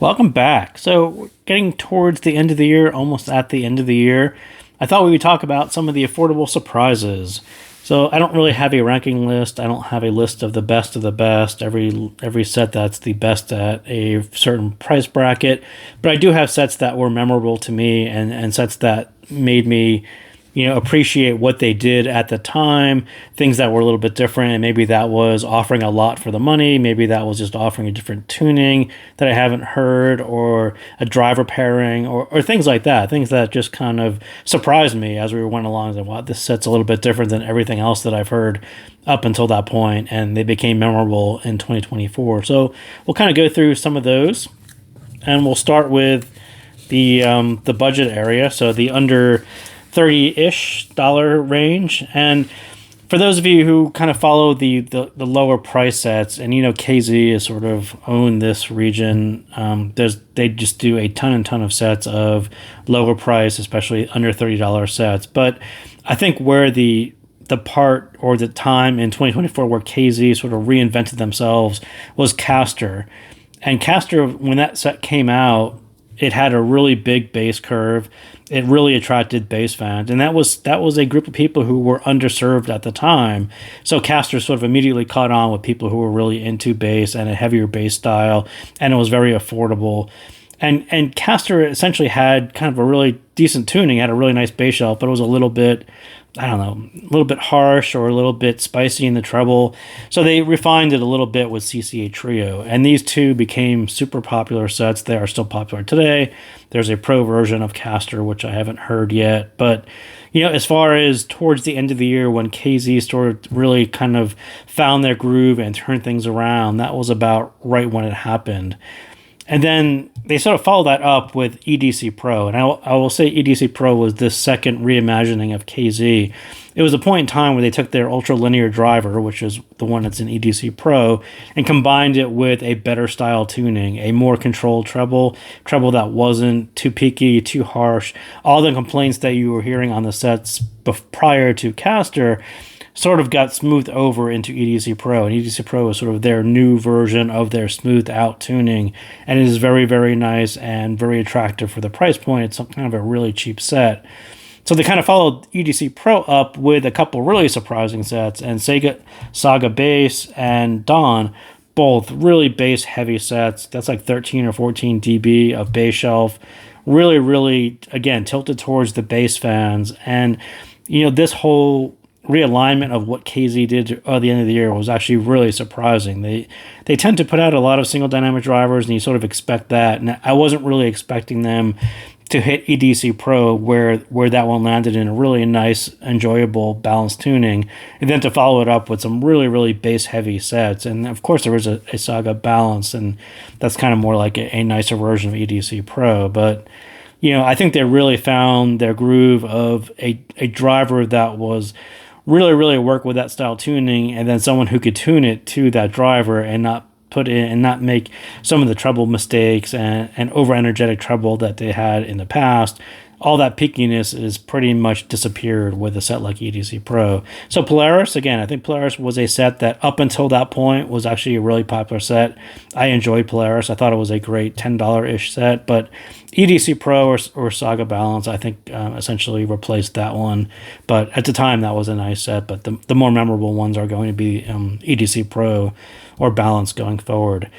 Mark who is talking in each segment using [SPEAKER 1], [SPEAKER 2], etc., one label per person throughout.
[SPEAKER 1] Welcome back. So, we're getting towards the end of the year, almost at the end of the year. I thought we would talk about some of the affordable surprises. So, I don't really have a ranking list. I don't have a list of the best of the best. Every set that's the best at a certain price bracket. But I do have sets that were memorable to me and sets that made me appreciate what they did at the time, things that were a little bit different. And maybe that was offering a lot for the money. Maybe that was just offering a different tuning that I haven't heard, or a driver pairing, or things like that. Things that just kind of surprised me as we went along. Like, wow, this set's a little bit different than everything else that I've heard up until that point, and they became memorable in 2024. So we'll kind of go through some of those, and we'll start with the budget area. So the under $30-ish range. And for those of you who kind of follow the lower price sets, and KZ has sort of owned this region, they just do a ton of sets of lower price, especially under $30 sets. But I think where the part or the time in 2024 where KZ sort of reinvented themselves was Caster. And Caster, when that set came out, it had a really big bass curve. It really attracted bass fans, and that was a group of people who were underserved at the time. So Caster sort of immediately caught on with people who were really into bass and a heavier bass style, and it was very affordable. And Caster essentially had kind of a really decent tuning, had a really nice bass shelf, but it was a little bit, I don't know, a little bit harsh or a little bit spicy in the treble. So they refined it a little bit with CCA Trio. And these two became super popular sets. They are still popular today. There's a pro version of Caster, which I haven't heard yet. But, as far as towards the end of the year when KZ sort of really kind of found their groove and turned things around, that was about right when it happened. And then they sort of followed that up with EDC Pro. And I will say EDC Pro was this second reimagining of KZ. It was a point in time where they took their ultra linear driver, which is the one that's in EDC Pro, and combined it with a better style tuning, a more controlled treble that wasn't too peaky, too harsh. All the complaints that you were hearing on the sets prior to Caster sort of got smoothed over into EDC Pro, and EDC Pro is sort of their new version of their smoothed out tuning, and it is very, very nice and very attractive for the price point. It's kind of a really cheap set. So they kind of followed EDC Pro up with a couple really surprising sets, and Saga Bass and Dawn, both really bass heavy sets. That's like 13 or 14 dB of bass shelf. Really, really, again, tilted towards the bass fans. And, this whole realignment of what KZ did at the end of the year was actually really surprising. They tend to put out a lot of single dynamic drivers, and you sort of expect that. And I wasn't really expecting them to hit EDC Pro where that one landed in a really nice, enjoyable, balanced tuning, and then to follow it up with some really, really bass heavy sets. And of course there was a Saga Balance, and that's kind of more like a nicer version of EDC Pro. But I think they really found their groove of a driver that was really, really work with that style tuning, and then someone who could tune it to that driver and not put in and not make some of the treble mistakes and over energetic treble that they had in the past. All that peakiness is pretty much disappeared with a set like EDC Pro. So Polaris, again, I think Polaris was a set that up until that point was actually a really popular set. I enjoyed Polaris. I thought it was a great $10-ish set, but EDC Pro or Saga Balance, I think essentially replaced that one. But at the time, that was a nice set, but the more memorable ones are going to be EDC Pro or Balance going forward.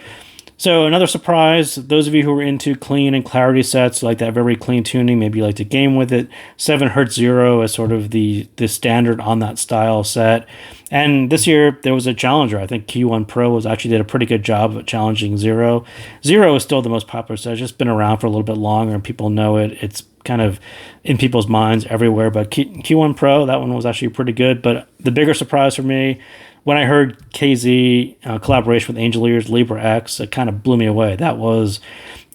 [SPEAKER 1] So another surprise, those of you who are into clean and clarity sets, like that very clean tuning, maybe you like to game with it, 7Hz Zero is sort of the standard on that style set. And this year there was a challenger. I think Q1 Pro did a pretty good job of challenging Zero. Zero is still the most popular set. It's just been around for a little bit longer and people know it. It's kind of in people's minds everywhere. But Q1 Pro, that one was actually pretty good. But the bigger surprise for me, when I heard KZ collaboration with Angel Ears Libra X, it kind of blew me away. That was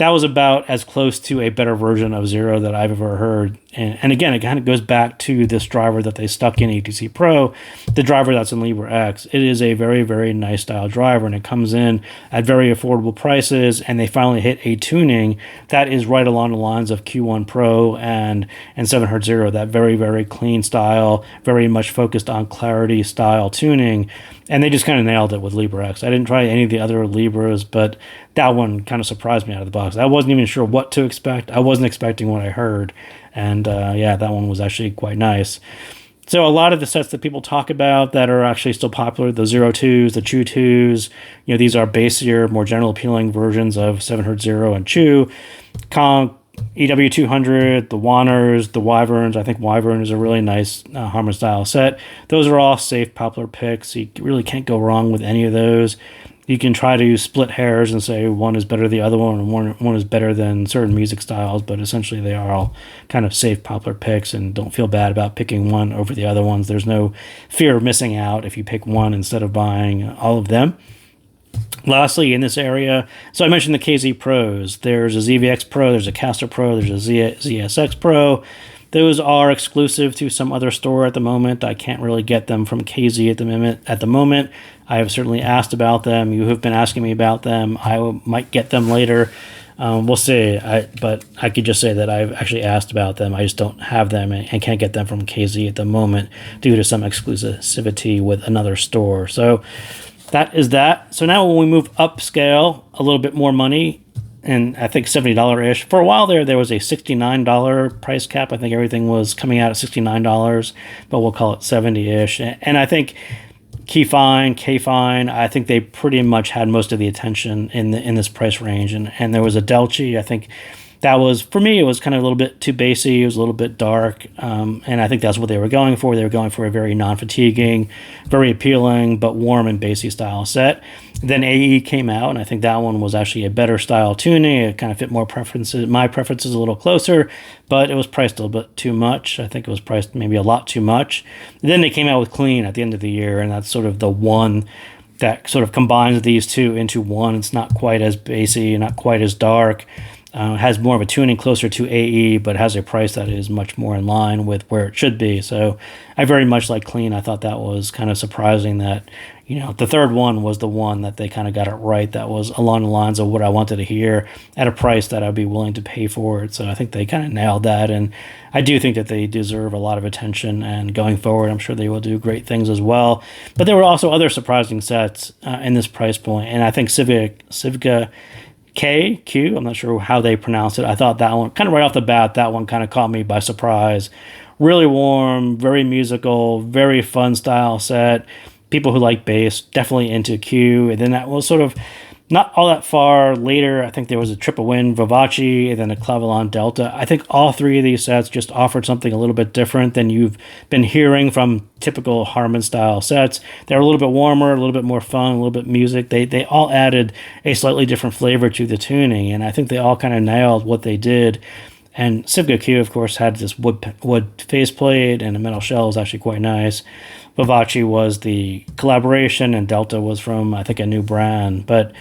[SPEAKER 1] about as close to a better version of Zero that I've ever heard. And again, it kind of goes back to this driver that they stuck in EDC Pro, the driver that's in Libra X. It is a very, very nice style driver, and it comes in at very affordable prices, and they finally hit a tuning that is right along the lines of Q1 Pro and 7Hz Zero, that very, very clean style, very much focused on clarity style tuning. And they just kind of nailed it with Libra X. I didn't try any of the other Libras, but that one kind of surprised me out of the box. I wasn't even sure what to expect. I wasn't expecting what I heard. And yeah, that one was actually quite nice. So a lot of the sets that people talk about that are actually still popular, the 02s, the Chew 2s, these are basier, more general appealing versions of 7Hz Zero and Chew. Conch, EW200, the Wanners, the Wyverns. I think Wyvern is a really nice Harman style set. Those are all safe, popular picks. You really can't go wrong with any of those. You can try to split hairs and say one is better than the other one, and one is better than certain music styles, but essentially they are all kind of safe, popular picks, and don't feel bad about picking one over the other ones. There's no fear of missing out if you pick one instead of buying all of them. Lastly, in this area, so I mentioned the KZ Pros. There's a ZVX Pro, there's a Caster Pro, there's a ZSX Pro. Those are exclusive to some other store at the moment. I can't really get them from KZ at the moment. I have certainly asked about them. You have been asking me about them. I might get them later. We'll see. But I could just say that I've actually asked about them. I just don't have them and can't get them from KZ at the moment due to some exclusivity with another store. So that is that. So now when we move upscale, a little bit more money, and I think $70-ish. For a while there was a $69 price cap. I think everything was coming out at $69, but we'll call it 70-ish. And I think Keyfine, K-Fine, I think they pretty much had most of the attention in this price range. And there was a Delchi, I think that was, for me, it was kind of a little bit too bassy. It was a little bit dark. And I think that's what they were going for. They were going for a very non-fatiguing, very appealing, but warm and bassy style set. Then AE came out, and I think that one was actually a better style tuning. It kind of fit more preferences, my preferences a little closer, but it was priced a little bit too much. I think it was priced maybe a lot too much. And then they came out with Clean at the end of the year, and that's sort of the one that sort of combines these two into one. It's not quite as bassy, not quite as dark. Has more of a tuning closer to AE, but has a price that is much more in line with where it should be. So I very much like Clean. I thought that was kind of surprising that, the third one was the one that they kind of got it right. That was along the lines of what I wanted to hear at a price that I'd be willing to pay for it. So I think they kind of nailed that. And I do think that they deserve a lot of attention. And going forward, I'm sure they will do great things as well. But there were also other surprising sets in this price point. And I think Civica KQ, I'm not sure how they pronounce it. I thought that one, kind of right off the bat, that one kind of caught me by surprise. Really warm, very musical, very fun style set. People who like bass, definitely into Q. And then that was sort of not all that far later. I think there was a Triple Wind Vivace and then a Clavilon Delta. I think all three of these sets just offered something a little bit different than you've been hearing from typical Harman style sets. They're a little bit warmer, a little bit more fun, a little bit music. They all added a slightly different flavor to the tuning, and I think they all kind of nailed what they did. And Civica Q, of course, had this wood faceplate, and a metal shell was actually quite nice. Vivace was the collaboration, and Delta was from, I think, a new brand. But,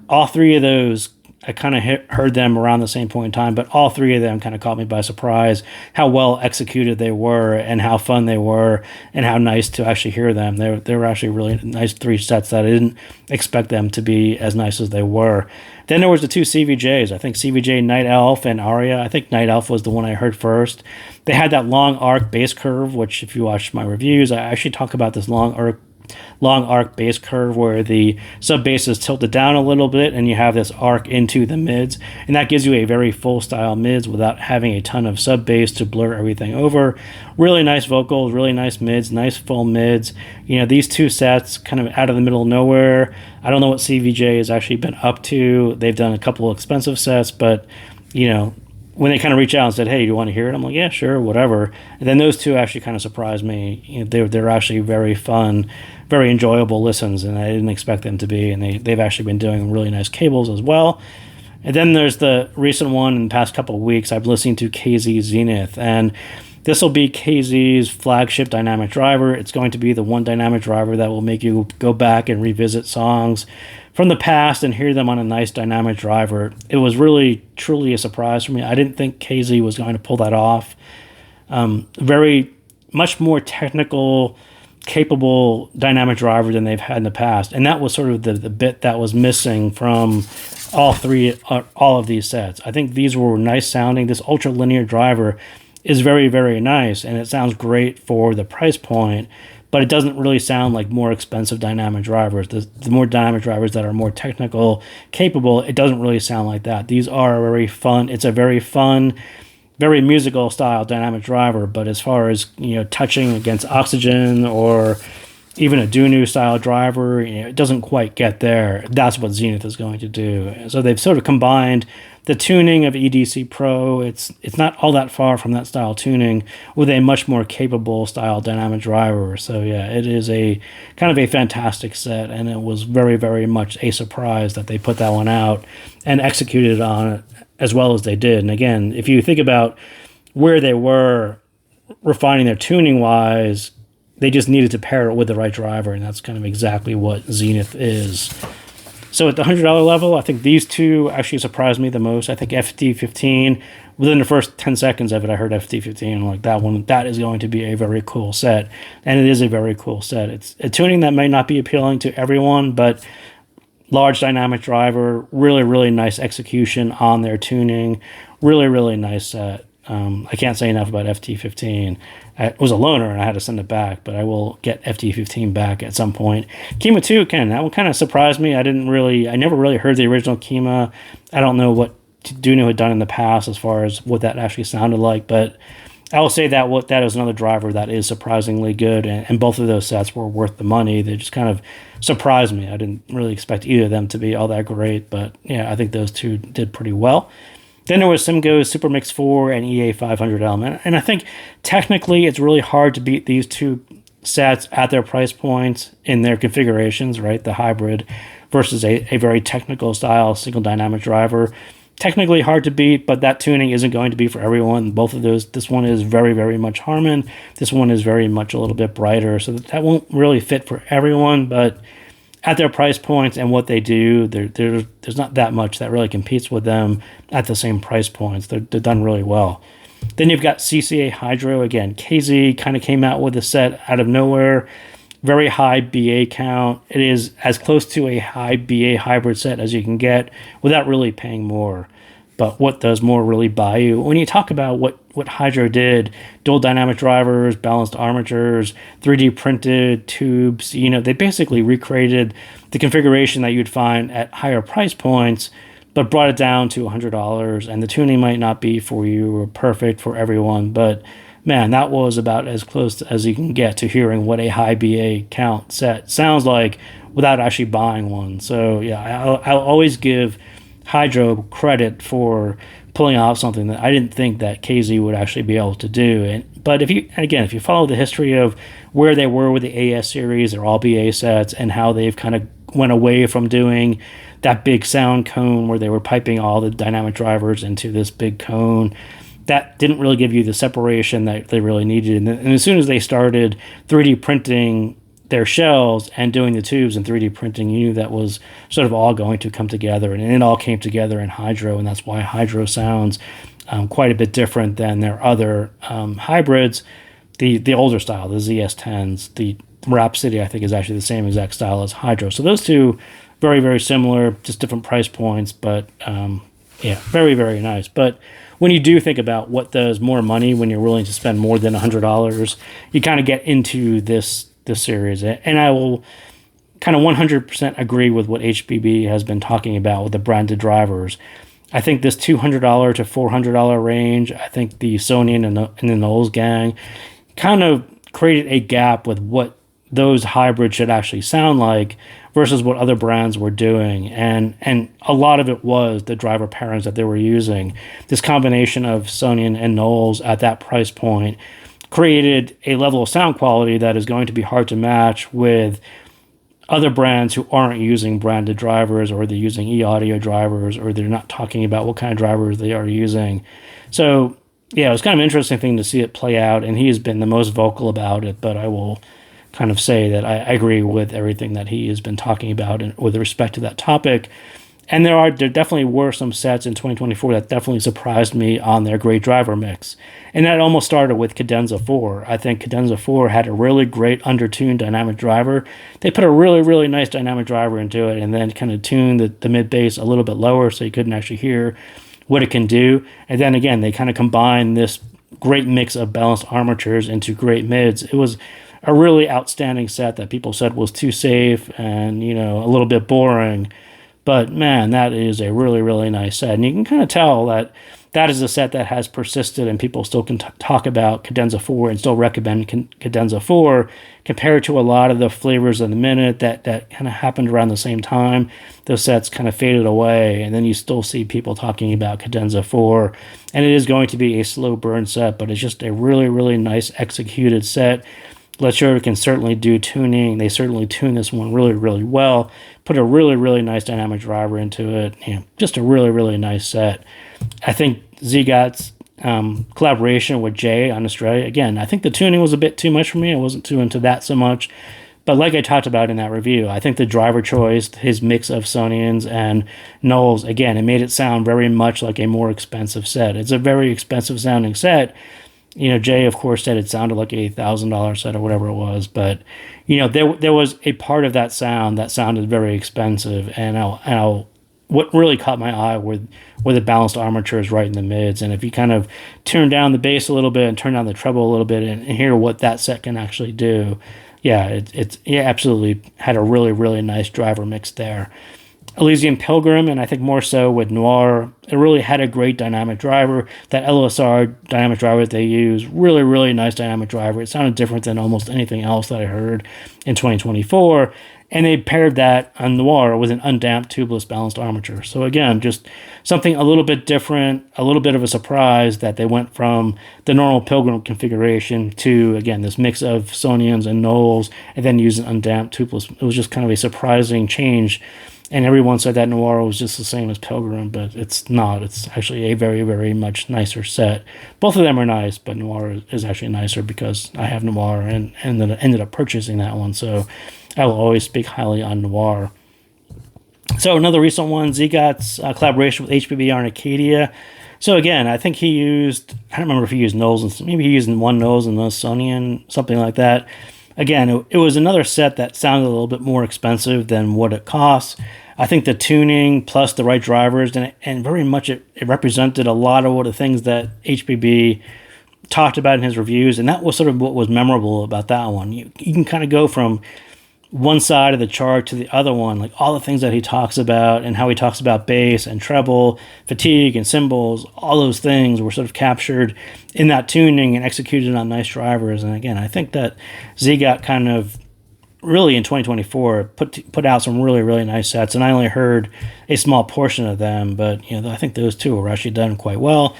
[SPEAKER 1] all three of those, I kind of heard them around the same point in time, but all three of them kind of caught me by surprise, how well executed they were and how fun they were and how nice to actually hear them. They were actually really nice three sets that I didn't expect them to be as nice as they were. Then there was the two CVJs. I think CVJ Night Elf and Aria. I think Night Elf was the one I heard first. They had that long arc bass curve, which if you watch my reviews, I actually talk about this long arc bass curve where the sub bass is tilted down a little bit and you have this arc into the mids, and that gives you a very full style mids without having a ton of sub bass to blur everything over. Really nice vocals, really nice mids, nice full mids. These two sets kind of out of the middle of nowhere. I don't know what CVJ has actually been up to. They've done a couple of expensive sets, but when they kind of reach out and said, "Hey, do you want to hear it?" I'm like, "Yeah, sure, whatever." And then those two actually kind of surprised me. They're actually very fun, very enjoyable listens, and I didn't expect them to be. And they've actually been doing really nice cables as well. And then there's the recent one in the past couple of weeks. I've listened to KZ Zenith, and this will be KZ's flagship dynamic driver. It's going to be the one dynamic driver that will make you go back and revisit songs from the past and hear them on a nice dynamic driver. It was really, truly a surprise for me. I didn't think KZ was going to pull that off. Very much more technical, capable dynamic driver than they've had in the past. And that was sort of the bit that was missing from all of these sets. I think these were nice sounding. This ultra linear driver is very, very nice, and it sounds great for the price point, but it doesn't really sound like more expensive dynamic drivers. The more dynamic drivers that are more technical, capable, it doesn't really sound like that. These are very fun. It's a very fun, very musical style dynamic driver, but as far as touching against Oxygen or even a Dunu style driver, it doesn't quite get there. That's what Zenith is going to do. So they've sort of combined the tuning of EDC Pro. It's not all that far from that style tuning with a much more capable style dynamic driver. So yeah, it is a kind of a fantastic set, and it was very, very much a surprise that they put that one out and executed on it as well as they did. And again, if you think about where they were refining their tuning wise, they just needed to pair it with the right driver, and that's kind of exactly what Zenith is. So at the $100 level, I think these two actually surprised me the most. I think FT15, within the first 10 seconds of it, I heard FT15. I'm like, that is going to be a very cool set. And it is a very cool set. It's a tuning that may not be appealing to everyone, but large dynamic driver, really, really nice execution on their tuning. Really, really nice set. I can't say enough about FT15. It was a loaner and I had to send it back, but I will get FT15 back at some point. Kima 2, that one kind of surprised me. I never really heard the original Kima. I don't know what Dunu had done in the past as far as what that actually sounded like, but I will say that that is another driver that is surprisingly good, and both of those sets were worth the money. They just kind of surprised me. I didn't really expect either of them to be all that great, but yeah, I think those two did pretty well. Then there was Simcoe's Super Mix 4 and EA 500 Element. And I think technically it's really hard to beat these two sets at their price points in their configurations, right? The hybrid versus a very technical style single dynamic driver. Technically hard to beat, but that tuning isn't going to be for everyone. Both of those, this one is very, very much Harman. This one is very much a little bit brighter. So that won't really fit for everyone, but at their price points and what they do, there's not that much that really competes with them at the same price points. They're done really well. Then you've got CCA Hydro. Again, KZ kind of came out with a set out of nowhere. Very high BA count. It is as close to a high BA hybrid set as you can get without really paying more. But what does more really buy you? When you talk about what Hydro did, dual dynamic drivers, balanced armatures, 3D printed tubes, they basically recreated the configuration that you'd find at higher price points, but brought it down to $100. And the tuning might not be for you or perfect for everyone, but man, that was about as close as you can get to hearing what a high BA count set sounds like without actually buying one. So yeah, I'll always give Hydro credit for pulling off something that I didn't think that KZ would actually be able to do. But if you follow the history of where they were with the AS series, they're all BA sets, and how they've kind of went away from doing that big sound cone where they were piping all the dynamic drivers into this big cone, that didn't really give you the separation that they really needed. And as soon as they started 3D printing their shells and doing the tubes and 3D printing, you knew that was sort of all going to come together, and it all came together in Hydro, and that's why Hydro sounds quite a bit different than their other hybrids. The older style, the ZS10s, the Rhapsody, I think, is actually the same exact style as Hydro. So those two, very, very similar, just different price points, but yeah, very, very nice. But when you do think about what does more money when you're willing to spend more than $100, you kind of get into this series. And I will kind of 100% agree with what HBB has been talking about with the branded drivers. I think this $200 to $400 range, I think the Sony and the Knowles gang kind of created a gap with what those hybrids should actually sound like versus what other brands were doing. And a lot of it was the driver pairings that they were using. This combination of Sony and Knowles at that price point created a level of sound quality that is going to be hard to match with other brands who aren't using branded drivers, or they're using e-audio drivers, or they're not talking about what kind of drivers they are using. So yeah, it was kind of an interesting thing to see it play out, and he has been the most vocal about it, but I will kind of say that I agree with everything that he has been talking about with respect to that topic. And there definitely were some sets in 2024 that definitely surprised me on their great driver mix. And that almost started with Cadenza 4. I think Cadenza 4 had a really great undertuned dynamic driver. They put a really, really nice dynamic driver into it and then kind of tuned the mid bass a little bit lower so you couldn't actually hear what it can do. And then again, they kind of combined this great mix of balanced armatures into great mids. It was a really outstanding set that people said was too safe and, a little bit boring. But man, that is a really, really nice set. And you can kind of tell that that is a set that has persisted, and people still can talk about Cadenza 4 and still recommend Cadenza 4 compared to a lot of the flavors of the minute that kind of happened around the same time. Those sets kind of faded away, and then you still see people talking about Cadenza 4. And it is going to be a slow burn set, but it's just a really, really nice executed set. Let's Show can certainly do tuning. They certainly tune this one really, really well. Put a really, really nice dynamic driver into it. Just a really, really nice set. I think Zigot's collaboration with Jay on Australia, again, I think the tuning was a bit too much for me. I wasn't too into that so much. But like I talked about in that review, I think the driver choice, his mix of Sonians and Knowles, again, it made it sound very much like a more expensive set. It's a very expensive sounding set. Jay, of course, said it sounded like a $1,000 set or whatever it was. But, there was a part of that sound that sounded very expensive. And what really caught my eye were the balanced armatures right in the mids. And if you kind of turn down the bass a little bit and turn down the treble a little bit and hear what that set can actually do, it absolutely had a really, really nice driver mix there. Elysian Pilgrim, and I think more so with Noir, it really had a great dynamic driver. That LSR dynamic driver that they use, really, really nice dynamic driver. It sounded different than almost anything else that I heard in 2024. And they paired that on Noir with an undamped tubeless balanced armature. So again, just something a little bit different, a little bit of a surprise that they went from the normal Pilgrim configuration to, again, this mix of Sonians and Knowles, and then using undamped tubeless. It was just kind of a surprising change. And everyone said that Noir was just the same as Pilgrim, but it's not. It's actually a very, very much nicer set. Both of them are nice, but Noir is actually nicer because I have Noir and ended up purchasing that one. So I will always speak highly on Noir. So another recent one, Zigot's collaboration with HBBR and Acadia. So again, I think he used, I don't remember if he used Knowles, maybe he used one Knowles and one Sonian, something like that. Again, it was another set that sounded a little bit more expensive than what it costs. I think the tuning plus the right drivers and very much it represented a lot of the things that HBB talked about in his reviews, and that was sort of what was memorable about that one. You can kind of go from one side of the chart to the other one, like all the things that he talks about and how he talks about bass and treble, fatigue and cymbals, all those things were sort of captured in that tuning and executed on nice drivers. And again, I think that Zigot kind of really in 2024 put out some really, really nice sets, and I only heard a small portion of them, but I think those two were actually done quite well.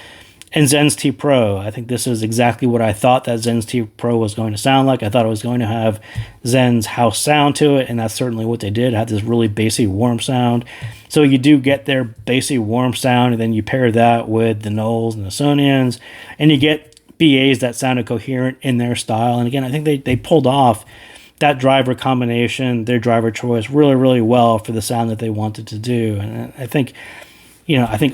[SPEAKER 1] And Zen's T Pro, I think this is exactly what I thought that Zen's T Pro was going to sound like. I thought it was going to have Zen's house sound to it, and that's certainly what they did. It had this really bassy, warm sound. So you do get their bassy, warm sound, and then you pair that with the Knowles and the Sonians, and you get BAs that sounded coherent in their style. And again, I think they pulled off that driver combination, their driver choice, really, really well for the sound that they wanted to do. And I think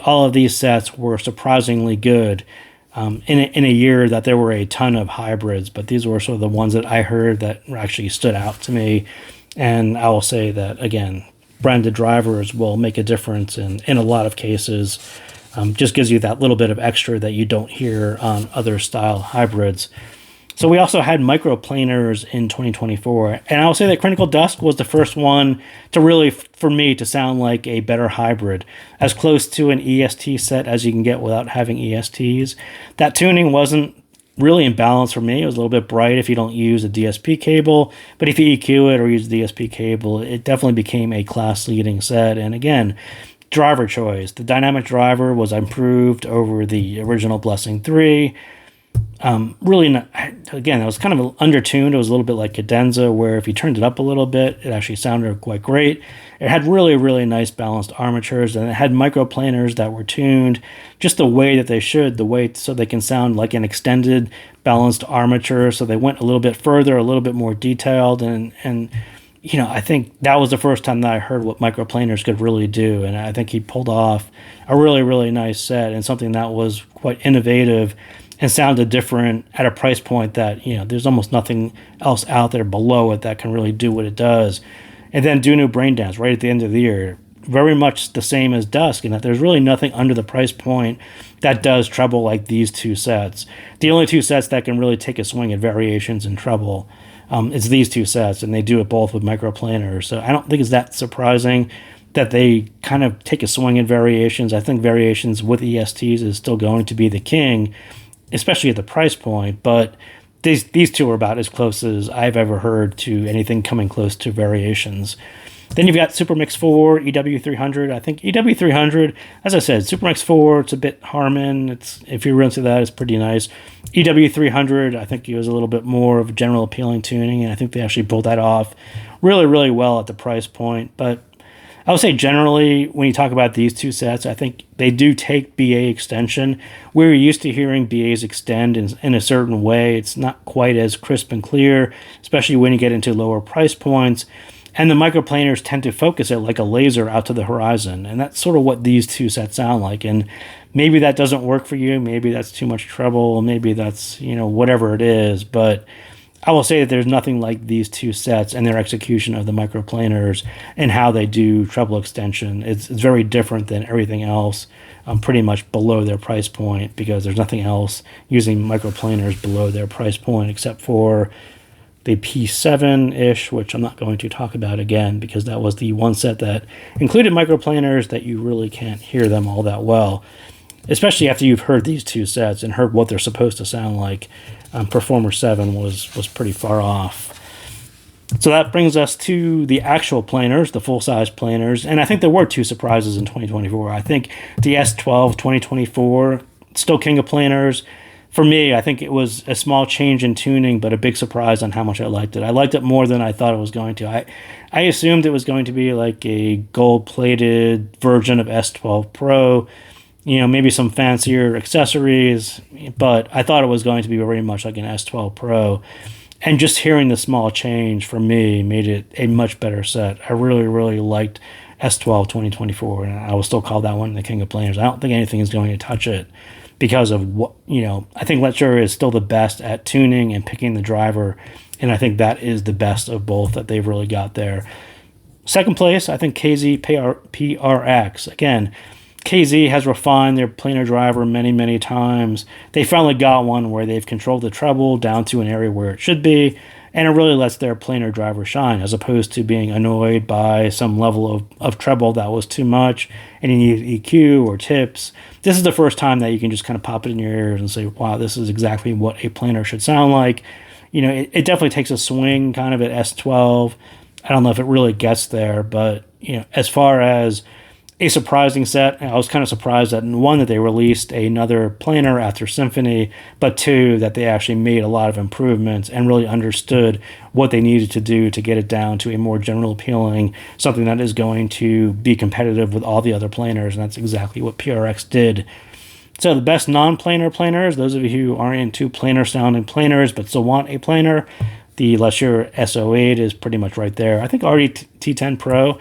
[SPEAKER 1] all of these sets were surprisingly good in a year that there were a ton of hybrids, but these were sort of the ones that I heard that actually stood out to me. And I will say that, again, branded drivers will make a difference in a lot of cases. Just gives you that little bit of extra that you don't hear on other style hybrids. So we also had Microplanars in 2024, and I'll say that Critical Dusk was the first one to really, for me, to sound like a better hybrid, as close to an EST set as you can get without having ESTs. That tuning wasn't really in balance for me. It was a little bit bright if you don't use a DSP cable, but if you EQ it or use the DSP cable, it definitely became a class-leading set. And again, driver choice. The dynamic driver was improved over the original Blessing 3. Really not, again, it was kind of undertuned. It was a little bit like Cadenza, where if you turned it up a little bit, it actually sounded quite great. It had really, really nice balanced armatures, and it had microplanars that were tuned just the way that they should, so they can sound like an extended balanced armature. So they went a little bit further, a little bit more detailed, and I think that was the first time that I heard what microplanars could really do, and I think he pulled off a really, really nice set and something that was quite innovative and sounded different at a price point that, there's almost nothing else out there below it that can really do what it does. And then Do New Brain Dance right at the end of the year, very much the same as Dusk, in that there's really nothing under the price point that does treble like these two sets. The only two sets that can really take a swing at variations in treble. It's these two sets, and they do it both with microplanars. So I don't think it's that surprising that they kind of take a swing at variations. I think variations with ESTs is still going to be the king, especially at the price point. But these two are about as close as I've ever heard to anything coming close to variations. Then you've got Supermix 4, EW300. I think EW300, as I said, Supermix 4, it's a bit Harman. If you're into that, it's pretty nice. EW300, I think it was a little bit more of general appealing tuning, and I think they actually pulled that off really, really well at the price point. But I would say generally, when you talk about these two sets, I think they do take BA extension. We're used to hearing BAs extend in a certain way. It's not quite as crisp and clear, especially when you get into lower price points. And the microplanars tend to focus it like a laser out to the horizon. And that's sort of what these two sets sound like. And maybe that doesn't work for you. Maybe that's too much treble. Maybe that's, whatever it is. But I will say that there's nothing like these two sets and their execution of the microplanars and how they do treble extension. It's very different than everything else. Pretty much below their price point, because there's nothing else using microplanars below their price point except for the P7-ish, which I'm not going to talk about again, because that was the one set that included microplanars that you really can't hear them all that well, especially after you've heard these two sets and heard what they're supposed to sound like. Performer 7 was pretty far off. So that brings us to the actual planars, the full-size planars, and I think there were two surprises in 2024. I think the S12 2024, still king of planars. For me, I think it was a small change in tuning, but a big surprise on how much I liked it. I liked it more than I thought it was going to. I assumed it was going to be like a gold-plated version of S12 Pro, maybe some fancier accessories, but I thought it was going to be very much like an S12 Pro. And just hearing the small change for me made it a much better set. I really, really liked S12 2024, and I will still call that one the king of planars. I don't think anything is going to touch it, because of what, I think Lecture is still the best at tuning and picking the driver, and I think that is the best of both that they've really got there. Second place, I think KZ PRX. Again, KZ has refined their planar driver many, many times. They finally got one where they've controlled the treble down to an area where it should be, and it really lets their planar driver shine, as opposed to being annoyed by some level of treble that was too much and you need EQ or tips. This is the first time that you can just kind of pop it in your ears and say, wow, this is exactly what a planar should sound like. It definitely takes a swing kind of at S12. I don't know if it really gets there, but as far as a surprising set, I was kind of surprised that, one, that they released another planar after Symphony, but two, that they actually made a lot of improvements and really understood what they needed to do to get it down to a more general appealing, something that is going to be competitive with all the other planars, and that's exactly what PRX did. So the best non-planar planars, those of you who aren't into planar sounding planars but still want a planar, the Lecture SO8 is pretty much right there. I think already T10 Pro,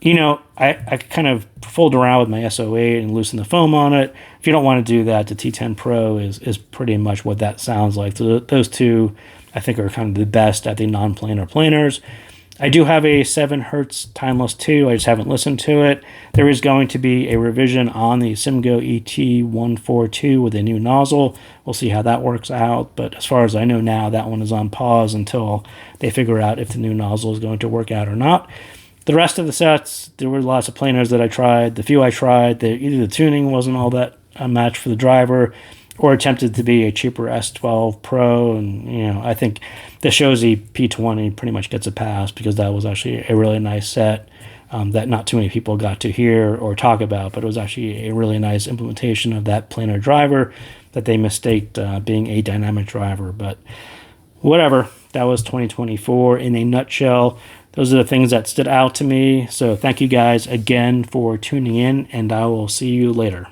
[SPEAKER 1] I kind of fooled around with my SO8 and loosened the foam on it. If you don't want to do that, the T10 Pro is pretty much what that sounds like. So those two, I think, are kind of the best at the non-planar planars. I do have a 7 Hertz Timeless 2. I just haven't listened to it. There is going to be a revision on the Simgo ET142 with a new nozzle. We'll see how that works out. But as far as I know now, that one is on pause until they figure out if the new nozzle is going to work out or not. The rest of the sets, there were lots of planars that I tried. The few I tried, either the tuning wasn't all that a match for the driver, or attempted to be a cheaper S12 Pro. And, I think the Shozy P20 pretty much gets a pass, because that was actually a really nice set that not too many people got to hear or talk about, but it was actually a really nice implementation of that planar driver that they mistaked being a dynamic driver. But whatever, that was 2024 in a nutshell. Those are the things that stood out to me. So thank you guys again for tuning in, and I will see you later.